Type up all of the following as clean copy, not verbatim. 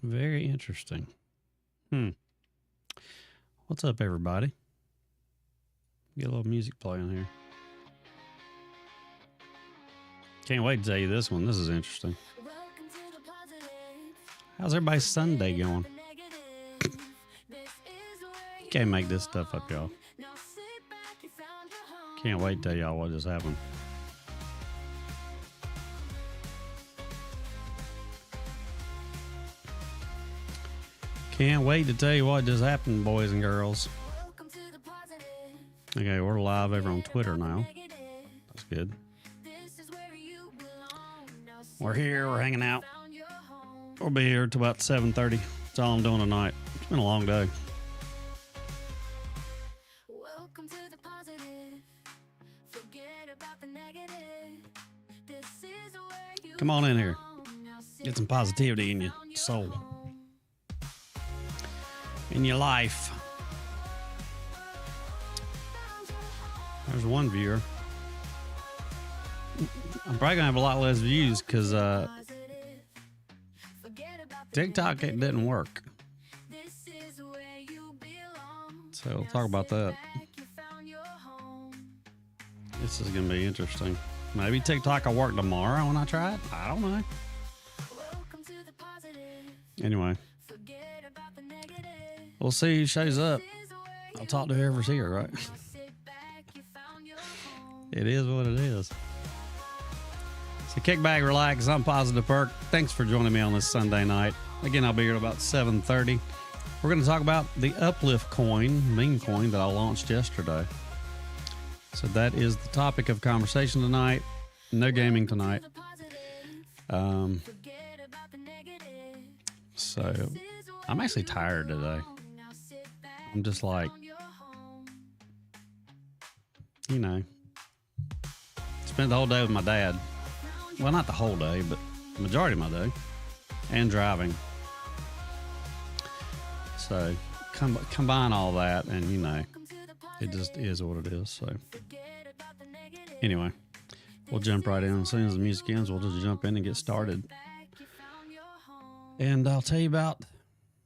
Very interesting. What's up, everybody? Get a little music playing here. Can't wait to tell you this one. This is interesting. How's everybody's Sunday going? Can't make this stuff up, y'all. Can't wait to tell y'all what just happened. Can't wait to tell you what just happened, boys and girls. Okay, we're live over on Twitter now. That's good. We're here. We're hanging out. We'll be here till about 7:30. That's all I'm doing tonight. It's been a long day. Come on in here. Get some positivity in your soul. In your life. There's one viewer. I'm probably gonna have a lot less views because TikTok it didn't work. So we'll talk about that. This is gonna be interesting. Maybe TikTok will work tomorrow when I try it. I don't know. Anyway, we'll see who shows up. I'll talk to whoever's here, right? It is what it is. So kick back, relax. I'm PositivePerk. Thanks for joining me on this Sunday night. Again, I'll be here at about 7:30. We're going to talk about the Uplift coin, meme coin that I launched yesterday. So that is the topic of conversation tonight. No gaming tonight. So I'm actually tired today. I'm just like, spent the whole day with my dad. Well, not the whole day, but the majority of my day. And driving. So combine all that and, it just is what it is. So anyway, we'll jump right in. As soon as the music ends, we'll just jump in and get started. And I'll tell you about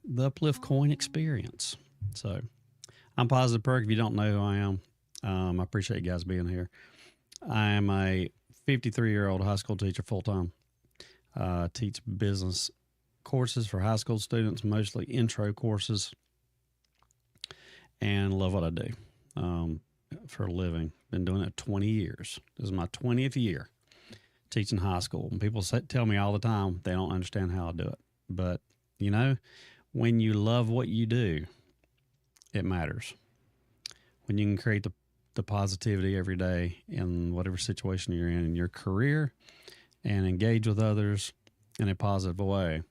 the Uplift coin experience. So I'm PositivePerk. If you don't know who I am, I appreciate you guys being here. I am a 53-year-old high school teacher full-time. Teach business courses for high school students, mostly intro courses, and love what I do for a living. Been doing it 20 years. This is my 20th year teaching high school. And people tell me all the time they don't understand how I do it. But, when you love what you do, it matters. When you can create the positivity every day in whatever situation you're in your career and engage with others in a positive way,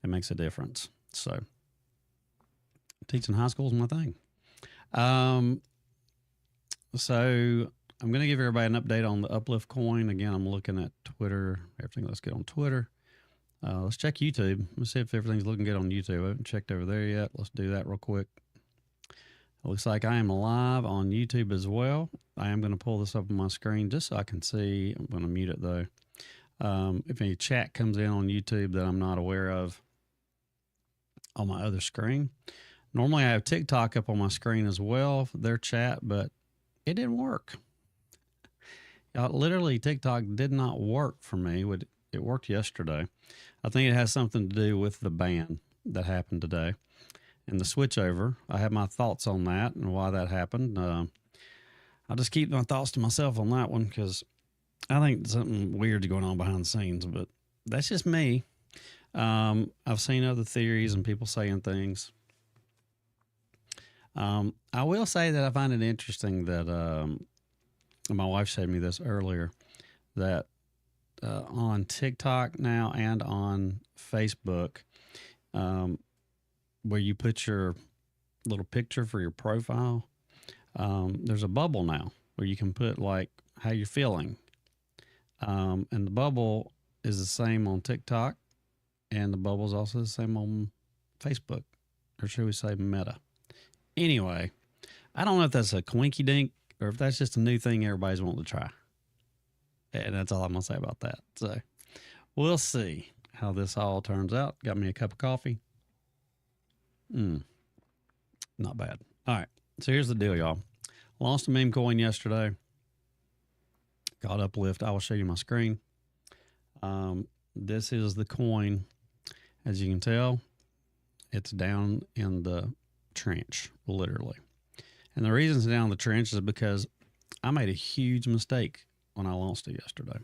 it makes a difference. So teaching high school is my thing. So I'm going to give everybody an update on the Uplift coin. Again, I'm looking at Twitter. Everything looks good on Twitter. Let's check YouTube. Let's see if everything's looking good on YouTube. I haven't checked over there yet. Let's do that real quick. It looks like I am live on YouTube as well. I am going to pull this up on my screen just so I can see. I'm going to mute it though. If any chat comes in on YouTube that I'm not aware of on my other screen. Normally I have TikTok up on my screen as well, their chat, but it didn't work. Literally TikTok did not work for me. It worked yesterday. I think it has something to do with the ban that happened today. And the switchover, I have my thoughts on that and why that happened. I'll just keep my thoughts to myself on that one because I think something weird's going on behind the scenes, but that's just me. I've seen other theories and people saying things. I will say that I find it interesting that my wife showed me this earlier, that on TikTok now and on Facebook, where you put your little picture for your profile, there's a bubble now where you can put like how you're feeling. And the bubble is the same on TikTok, and the bubble is also the same on Facebook, or should we say Meta. Anyway, I don't know if that's a coinky dink or if that's just a new thing everybody's wanting to try. And that's all I'm going to say about that. So we'll see. how this all turns out. Got me a cup of coffee. Not bad. All right. So here's the deal, y'all. Launched a meme coin yesterday. Got Uplift. I will show you my screen. This is the coin. As you can tell, it's down in the trench, literally. And the reason it's down in the trench is because I made a huge mistake when I launched it yesterday.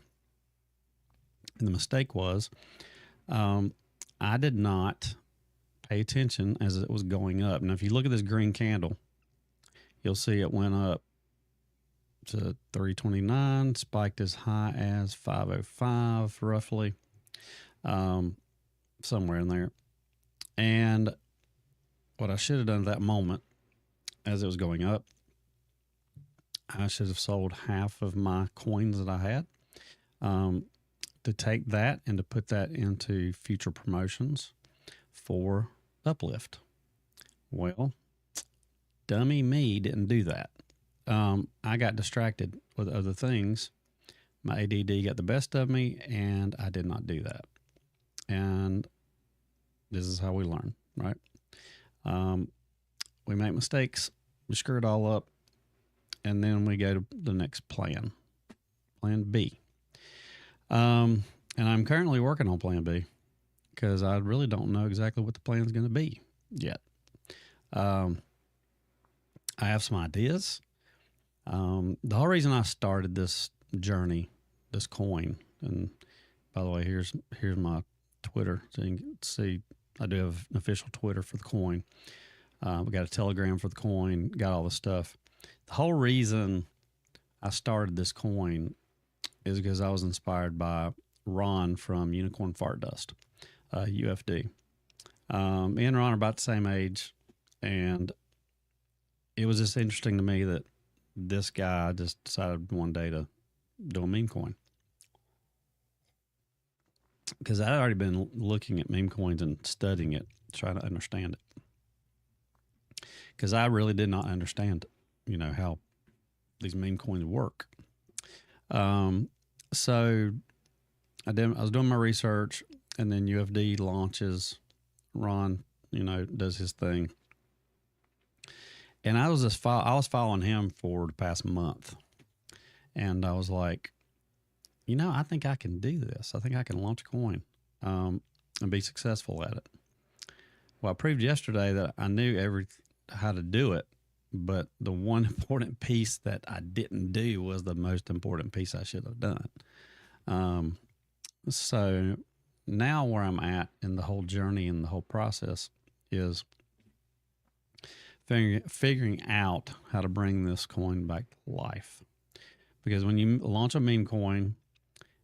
And the mistake was I did not pay attention as it was going up. Now, if you look at this green candle, you'll see it went up to 329, spiked as high as 505 roughly, somewhere in there. And what I should have done at that moment, as it was going up, I should have sold half of my coins that I had, to take that and to put that into future promotions for Uplift. Well, dummy me didn't do that. I got distracted with other things. My ADD got the best of me, and I did not do that. And this is how we learn, right? We make mistakes, we screw it all up, and then we go to the next plan B. And I'm currently working on plan B because I really don't know exactly what the plan is going to be yet. I have some ideas. The whole reason I started this journey, this coin, and by the way, here's my Twitter, so you can see I do have an official Twitter for the coin. We got a Telegram for the coin, got all the stuff. The whole reason I started this coin is because I was inspired by Ron from Unicorn Fart Dust, UFD. Me and Ron are about the same age, and it was just interesting to me that this guy just decided one day to do a meme coin. Because I'd already been looking at meme coins and studying it, trying to understand it. Because I really did not understand, how these meme coins work. So I was doing my research, and then UFD launches. Ron, does his thing. And I was following him for the past month. And I was like, I think I can do this. I think I can launch a coin and be successful at it. Well, I proved yesterday that I knew how to do it, but the one important piece that I didn't do was the most important piece I should have done. So now where I'm at in the whole journey and the whole process is figuring out how to bring this coin back to life. Because when you launch a meme coin,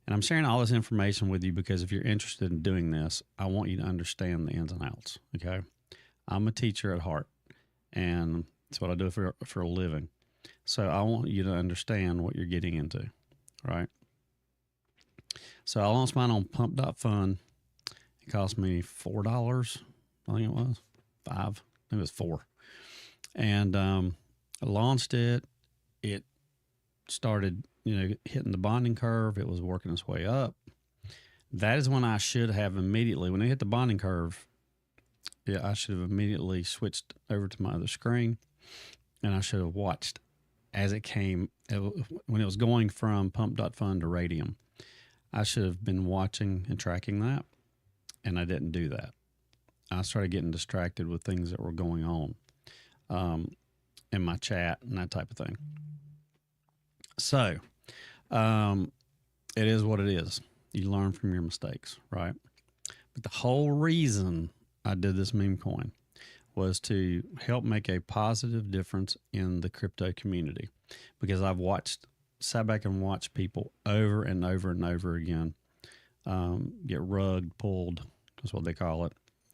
and I'm sharing all this information with you because if you're interested in doing this, I want you to understand the ins and outs, okay? I'm a teacher at heart, and that's what I do for a living. So I want you to understand what you're getting into, right? So I launched mine on pump.fun. It cost me $4. I think it was $5. I think it was $4. And I launched it. It started, hitting the bonding curve. It was working its way up. That is when I should have immediately, when it hit the bonding curve, I should have immediately switched over to my other screen, and I should have watched as it came, when it was going from pump.fun to radium. I should have been watching and tracking that, and I didn't do that. I started getting distracted with things that were going on in my chat and that type of thing. So it is what it is. You learn from your mistakes, right? But the whole reason I did this meme coin was to help make a positive difference in the crypto community, because I've sat back and watched people over and over and over again get rug pulled. That's what they call it.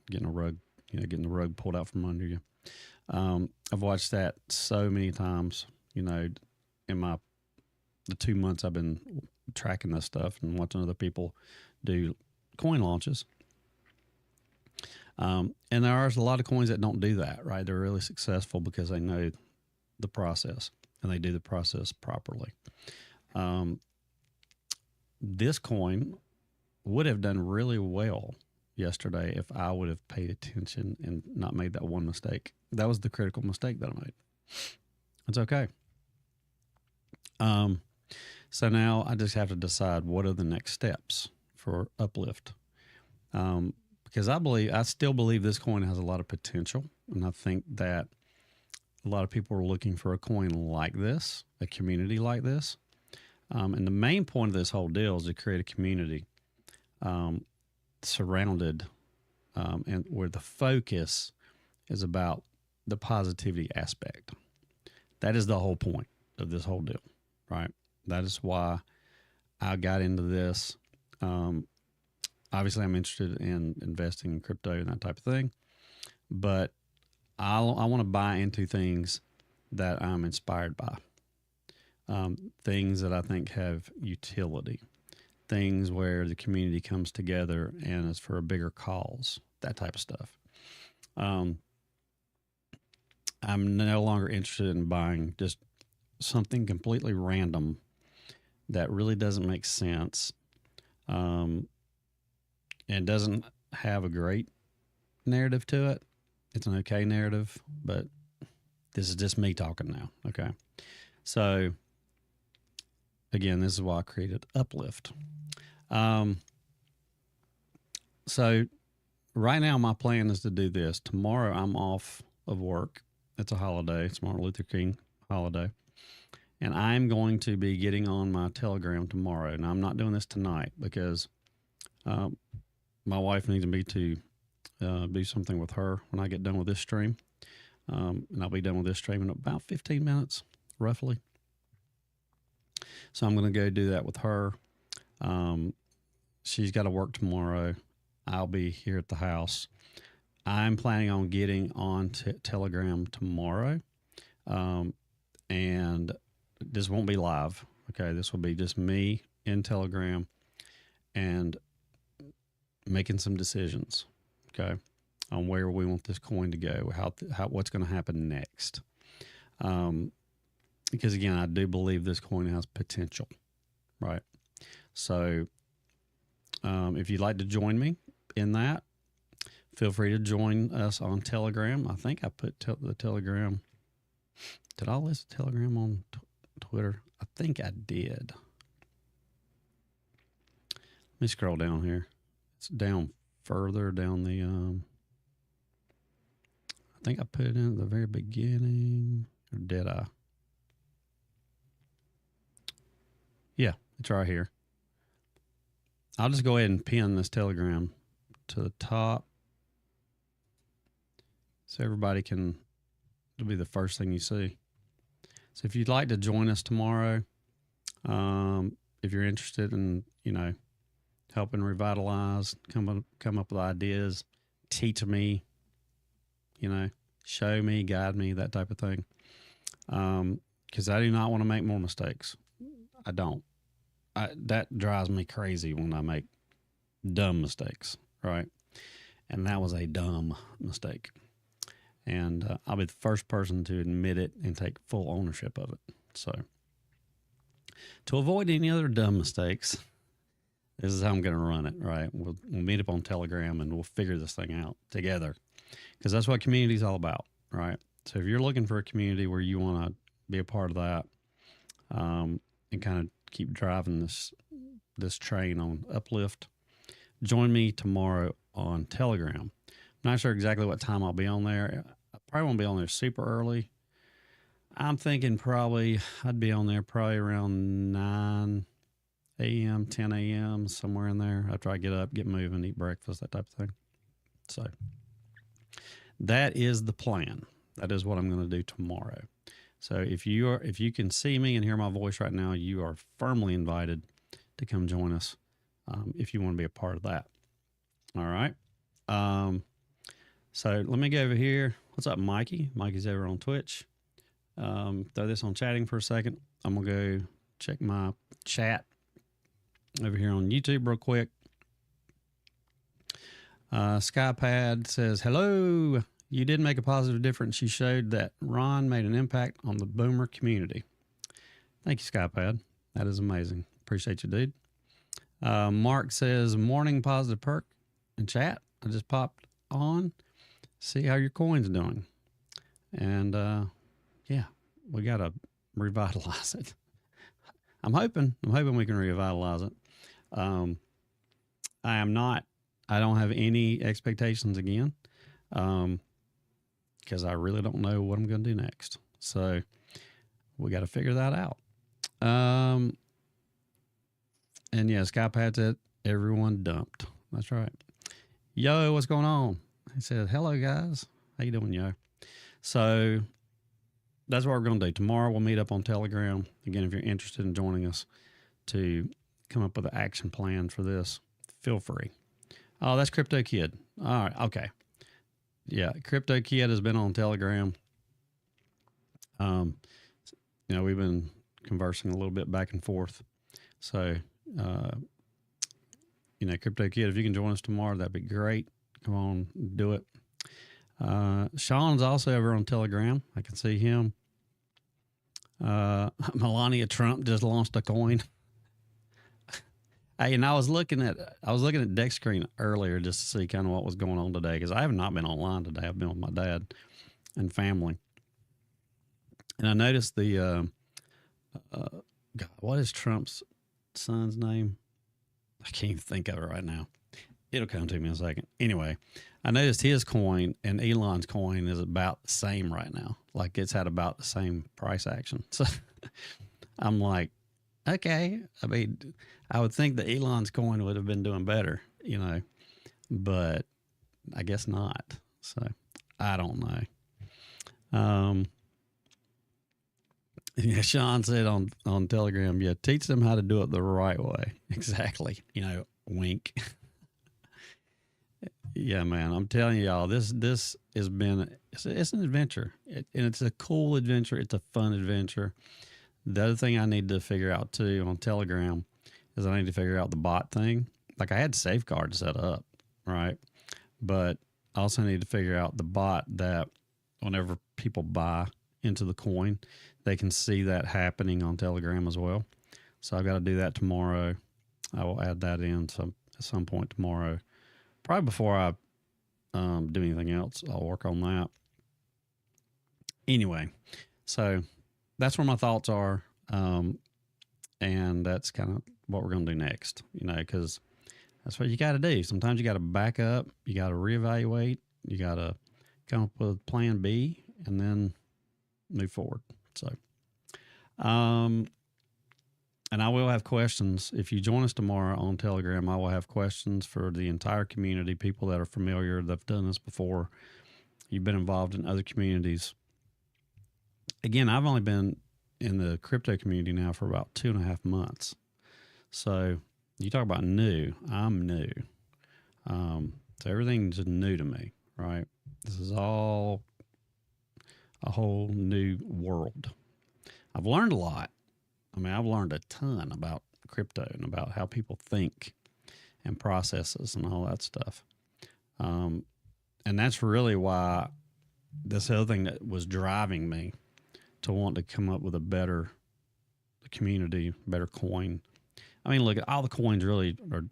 Getting the rug pulled out from under you. I've watched that so many times, in the 2 months I've been tracking this stuff and watching other people do coin launches. And there are a lot of coins that don't do that, right? They're really successful because they know the process and they do the process properly. This coin would have done really well yesterday if I would have paid attention and not made that one mistake. That was the critical mistake that I made. It's okay. So now I just have to decide what are the next steps for Uplift. Because I still believe this coin has a lot of potential. And I think that a lot of people are looking for a coin like this, a community like this. And the main point of this whole deal is to create a community surrounded and where the focus is about the positivity aspect. That is the whole point of this whole deal, right? That is why I got into this. Obviously, I'm interested in investing in crypto and that type of thing, but I want to buy into things that I'm inspired by, things that I think have utility, things where the community comes together and is for a bigger cause, that type of stuff. I'm no longer interested in buying just something completely random that really doesn't make sense and doesn't have a great narrative to it. It's an okay narrative, but this is just me talking now. Okay. So again, this is why I created Uplift. So right now my plan is to do this. Tomorrow I'm off of work. It's a holiday. It's Martin Luther King holiday. And I'm going to be getting on my Telegram tomorrow. And I'm not doing this tonight because my wife needs me to do something with her when I get done with this stream. And I'll be done with this stream in about 15 minutes, roughly. So I'm going to go do that with her. She's got to work tomorrow. I'll be here at the house. I'm planning on getting on Telegram tomorrow. And this won't be live. Okay. This will be just me in Telegram and making some decisions. Okay. On where we want this coin to go, what's going to happen next. Because again, I do believe this coin has potential, right? So, if you'd like to join me in that, feel free to join us on Telegram. I think I put the Telegram. Did I list Telegram on Twitter? I think I did. Let me scroll down here. It's down further down the, I think I put it in at the very beginning, or did I? Yeah, it's right here. I'll just go ahead and pin this Telegram to the top so everybody can, it'll be the first thing you see. So if you'd like to join us tomorrow, if you're interested in, helping revitalize, come up with ideas, teach me, show me, guide me, that type of thing. Because I do not want to make more mistakes. I don't. That drives me crazy when I make dumb mistakes, right? And that was a dumb mistake. And I'll be the first person to admit it and take full ownership of it. So to avoid any other dumb mistakes, this is how I'm going to run it, right? We'll meet up on Telegram and we'll figure this thing out together because that's what community is all about, right? So if you're looking for a community where you want to be a part of that and kind of keep driving this train on Uplift, join me tomorrow on Telegram. I'm not sure exactly what time I'll be on there. I probably won't be on there super early. I'm thinking probably I'd be on there probably around 9 a.m., 10 a.m., somewhere in there after I get up, get moving, eat breakfast, that type of thing. So that is the plan. That is what I'm going to do tomorrow. So if you can see me and hear my voice right now, you are firmly invited to come join us if you want to be a part of that. All right. So let me go over here. What's up, Mikey? Mikey's over on Twitch. Throw this on chatting for a second. I'm going to go check my chat over here on YouTube real quick. Skypad says, hello. You did make a positive difference. You showed that Ron made an impact on the boomer community. Thank you, Skypad. That is amazing. Appreciate you, dude. Mark says, morning positive perk in chat. I just popped on. See how your coin's doing. And yeah, we got to revitalize it. I'm hoping we can revitalize it. I don't have any expectations again. Because I really don't know what I'm going to do next. So we got to figure that out. And yeah, Skypad said everyone dumped. That's right. Yo, what's going on? He said, hello, guys. How you doing, yo? So that's what we're going to do. Tomorrow we'll meet up on Telegram. Again, if you're interested in joining us to come up with an action plan for this, feel free. Oh, that's Crypto Kid. All right. Okay. Yeah, Crypto Kid has been on Telegram. We've been conversing a little bit back and forth. So, Crypto Kid, if you can join us tomorrow, that'd be great. Come on, do it. Sean's also over on Telegram. I can see him. Melania Trump just launched a coin. Hey, and I was looking at Deck Screen earlier just to see kind of what was going on today, because I have not been online today. I've been with my dad and family, and I noticed the God, what is Trump's son's name? I can't even think of it right now. It'll come to me in a second. Anyway, I noticed his coin and Elon's coin is about the same right now. Like it's had about the same price action. So I'm like, okay. I mean, I would think that Elon's coin would have been doing better, but I guess not. So I don't know. Yeah, Sean said on Telegram, yeah, teach them how to do it the right way. Exactly. Wink. Yeah, man, I'm telling y'all, this has been, it's an adventure, and it's a cool adventure. It's a fun adventure. The other thing I need to figure out too on Telegram is I need to figure out the bot thing. Like I had safeguards set up, right? But I also need to figure out the bot that whenever people buy into the coin, they can see that happening on Telegram as well. So I've got to do that tomorrow. I will add that in at some point tomorrow. Probably before I do anything else, I'll work on that. Anyway, so that's where my thoughts are. And that's kind of what we're going to do next, because that's what you got to do. Sometimes you got to back up, you got to reevaluate, you got to come up with plan B and then move forward. So, and I will have questions. If you join us tomorrow on Telegram, I will have questions for the entire community, people that are familiar, that have done this before. You've been involved in other communities. Again, I've only been in the crypto community now for about 2.5 months. So you talk about new, I'm new. So everything's new to me, right? This is all a whole new world. I've learned a lot. I mean, I've learned a ton about crypto and about how people think and processes and all that stuff. And that's really why this other thing that was driving me to want to come up with a better community, better coin. I mean, look, all the coins really are,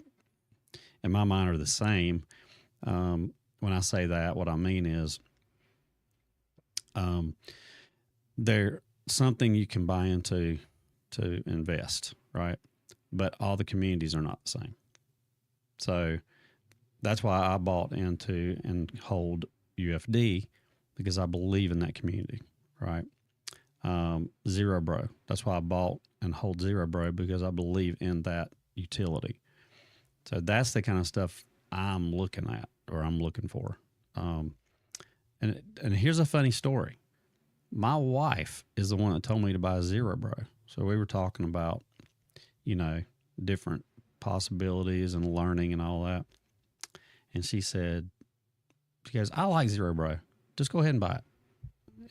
in my mind, are the same. When I say that, what I mean is they're something you can buy into to invest, right? But all the communities are not the same. So that's why I bought into and hold UFD, because I believe in that community, right? Zero Bro. That's why I bought and hold Zero Bro, because I believe in that utility. So that's the kind of stuff I'm looking at, or I'm looking for. And here's a funny story. My wife is the one that told me to buy Zero Bro. So we were talking about, different possibilities and learning and all that. And she goes, I like Zero Bro. Just go ahead and buy it.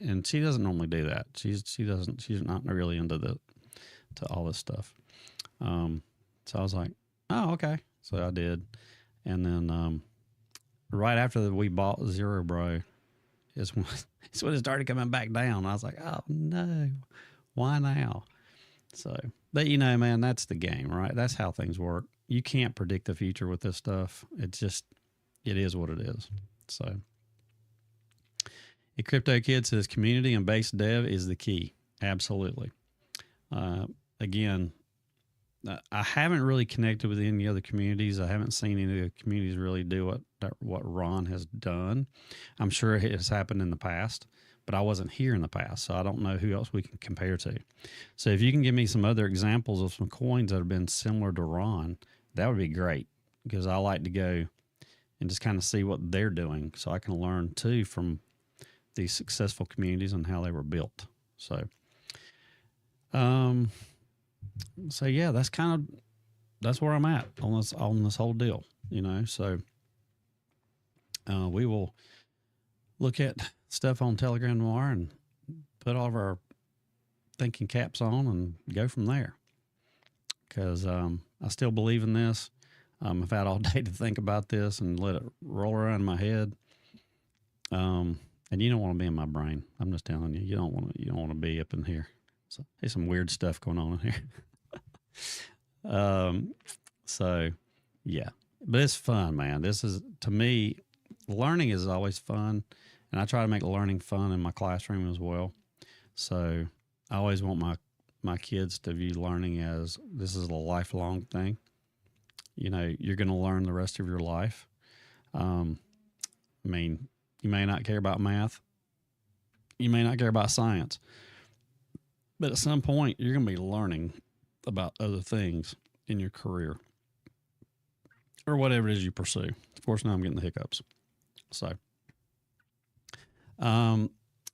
And she doesn't normally do that. She's not really into all this stuff. So I was like, oh, okay. So I did. And then, right after we bought Zero Bro is when it started coming back down. I was like, oh no, why now? So, but man, that's the game, right? That's how things work. you can't predict the future with this stuff. It is what it is. So, a crypto kid says community and base dev is the key. Absolutely. Again, I haven't really connected with any other communities. I haven't seen any of the communities really do what Ron has done. I'm sure it has happened in the past, but I wasn't here in the past, so I don't know who else we can compare to. So if you can give me some other examples of some coins that have been similar to Ron, that would be great, because I like to go and just kind of see what they're doing, so I can learn too from these successful communities and how they were built. So, yeah, that's where I'm at on this whole deal, So, we will look at stuff on Telegram Noir and put all of our thinking caps on and go from there. Because I still believe in this. I've had all day to think about this and let it roll around in my head. And you don't want to be in my brain. I'm just telling you, you don't want to be up in here. So there's some weird stuff going on in here. So yeah, but it's fun, man. This is, to me, learning is always fun. And I try to make learning fun in my classroom as well. So I always want my kids to view learning as this is a lifelong thing. You're going to learn the rest of your life. You may not care about math. You may not care about science. But at some point, you're going to be learning about other things in your career or whatever it is you pursue. Of course, now I'm getting the hiccups. So,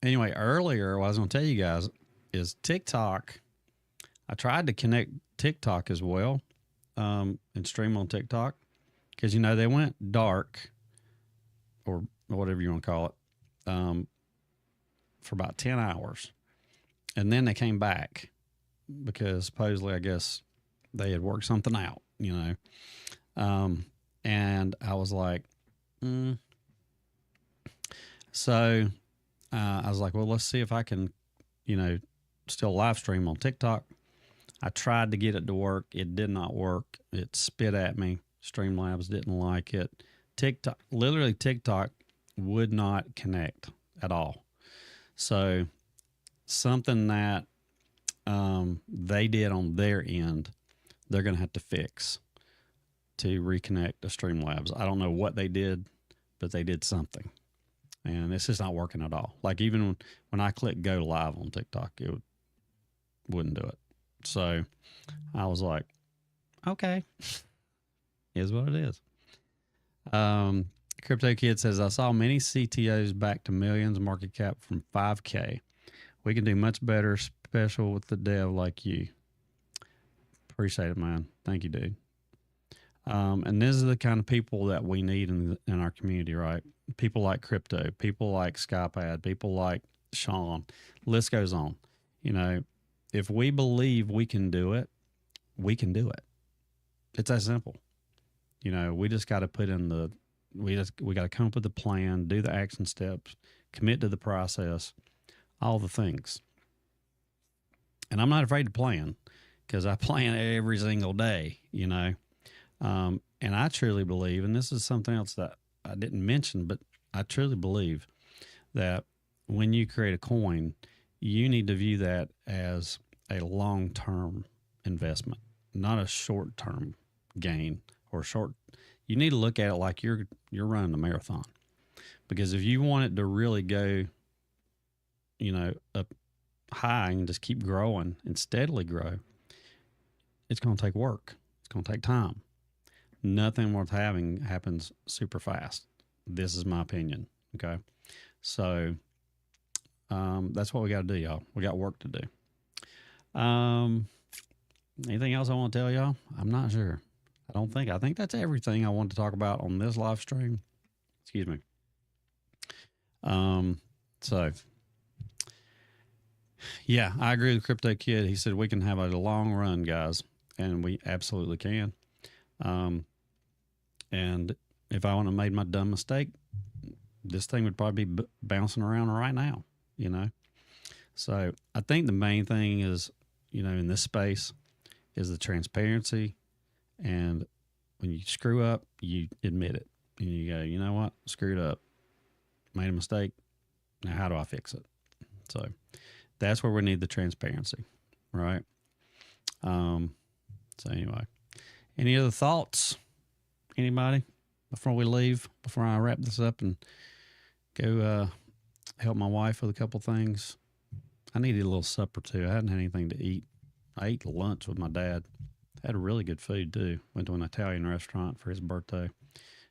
anyway, earlier, what I was going to tell you guys is TikTok. I tried to connect TikTok as well and stream on TikTok because, they went dark or whatever you want to call it for about 10 hours. And then they came back because supposedly, I guess, they had worked something out, and I was like, So I was like, well, let's see if I can, still live stream on TikTok. I tried to get it to work. It did not work. It spit at me. Streamlabs didn't like it. TikTok would not connect at all. So something that they did on their end, they're going to have to fix to reconnect to Streamlabs. I don't know what they did, but they did something. And it's just not working at all. Like even when I click go live on TikTok, it wouldn't do it. So I was like, okay, is what it is. Crypto Kid says, I saw many CTOs back to millions market cap from 5K. We can do much better, special with the dev like you. Appreciate it, man. Thank you, dude. And these are the kind of people that we need in our community, right? People like Crypto, people like Skypad, people like Sean. List goes on. If we believe we can do it, we can do it. It's that simple. We just got to put in we got to come up with a plan, do the action steps, commit to the process, all the things. And I'm not afraid to plan because I plan every single day, and I truly believe, and this is something else that I didn't mention, but I truly believe that when you create a coin, you need to view that as a long-term investment, not a short-term gain or you need to look at it like you're running a marathon, because if you want it to really go, up high and just keep growing and steadily grow, it's going to take work. It's going to take time. Nothing worth having happens super fast. This is my opinion. Okay. So, that's what we got to do, y'all. We got work to do. Anything else I want to tell y'all? I'm not sure. I think that's everything I wanted to talk about on this live stream. Excuse me. So yeah, I agree with Crypto Kid. He said we can have a long run, guys, and we absolutely can. And if I wouldn't have made my dumb mistake, this thing would probably be bouncing around right now, So I think the main thing is, in this space is the transparency and when you screw up, you admit it. And you go, you know what? Screwed up. Made a mistake. Now, how do I fix it? So that's where we need the transparency, right? So anyway, any other thoughts? Anybody before we leave? Before I wrap this up and go help my wife with a couple things. I needed a little supper too. I hadn't had anything to eat. I ate lunch with my dad. Had really good food too. Went to an Italian restaurant for his birthday.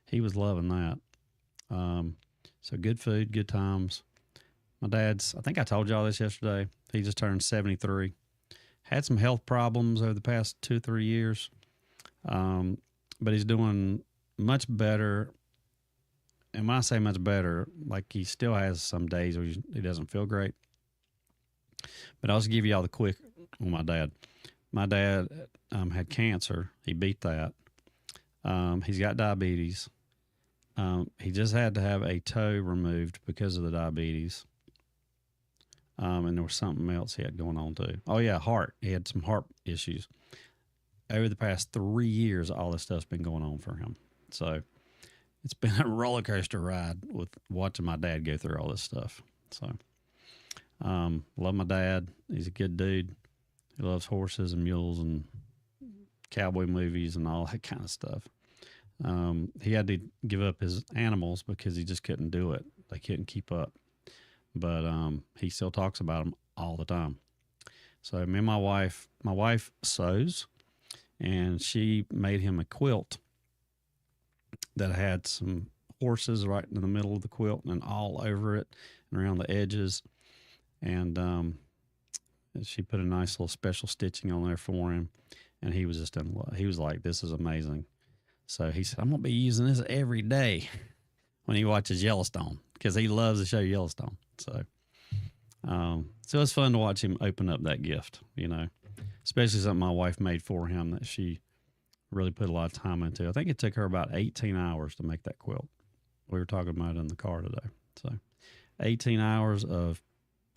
He was loving that. So good food, good times. My dad's, I think I told y'all this yesterday. He just turned 73. Had some health problems over the past 2-3 years. But he's doing much better. And when I say much better, like he still has some days where he doesn't feel great. But I'll just give y'all the quick on my dad. My dad had cancer. He beat that. He's got diabetes. He just had to have a toe removed because of the diabetes. And there was something else he had going on too. Oh yeah, heart. He had some heart issues. Over the past 3 years, all this stuff's been going on for him. So it's been a roller coaster ride with watching my dad go through all this stuff. So love my dad. He's a good dude. He loves horses and mules and cowboy movies and all that kind of stuff. He had to give up his animals because he just couldn't do it. They couldn't keep up. But he still talks about them all the time. So me and my wife sews, and she made him a quilt that had some horses right in the middle of the quilt and all over it and around the edges. And she put a nice little special stitching on there for him. And he was just in love. He was like, this is amazing. So he said, I'm going to be using this every day when he watches Yellowstone because he loves the show Yellowstone. So it's fun to watch him open up that gift, you know, especially something my wife made for him that she really put a lot of time into. I think it took her about 18 hours to make that quilt. We were talking about it in the car today. So 18 hours of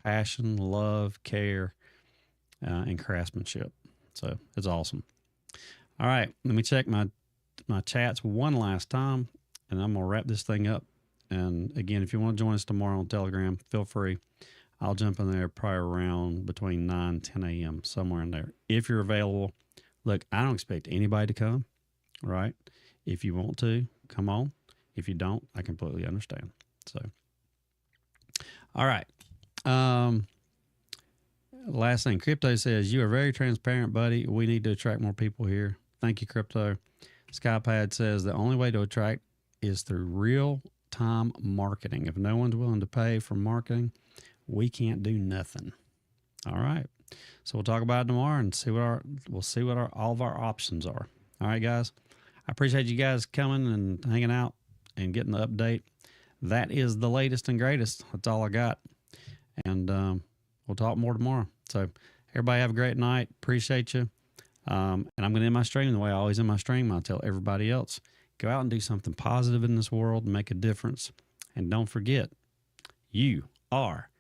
passion, love, care, and craftsmanship. So it's awesome. All right, let me check my chats one last time, and I'm going to wrap this thing up. And again, if you want to join us tomorrow on Telegram, feel free. I'll jump in there probably around between 9 and 10 a.m., somewhere in there. If you're available, look, I don't expect anybody to come, right? If you want to, come on. If you don't, I completely understand. So, all right. Last thing, Crypto says, you are very transparent, buddy. We need to attract more people here. Thank you, Crypto. Skypad says the only way to attract is through real-time marketing. If no one's willing to pay for marketing, we can't do nothing. All right. So we'll talk about it tomorrow and see what all of our options are. All right, guys. I appreciate you guys coming and hanging out and getting the update. That is the latest and greatest. That's all I got. And we'll talk more tomorrow. So everybody have a great night. Appreciate you. And I'm going to end my stream the way I always end my stream. I'll tell everybody else, go out and do something positive in this world, make a difference. And don't forget, you are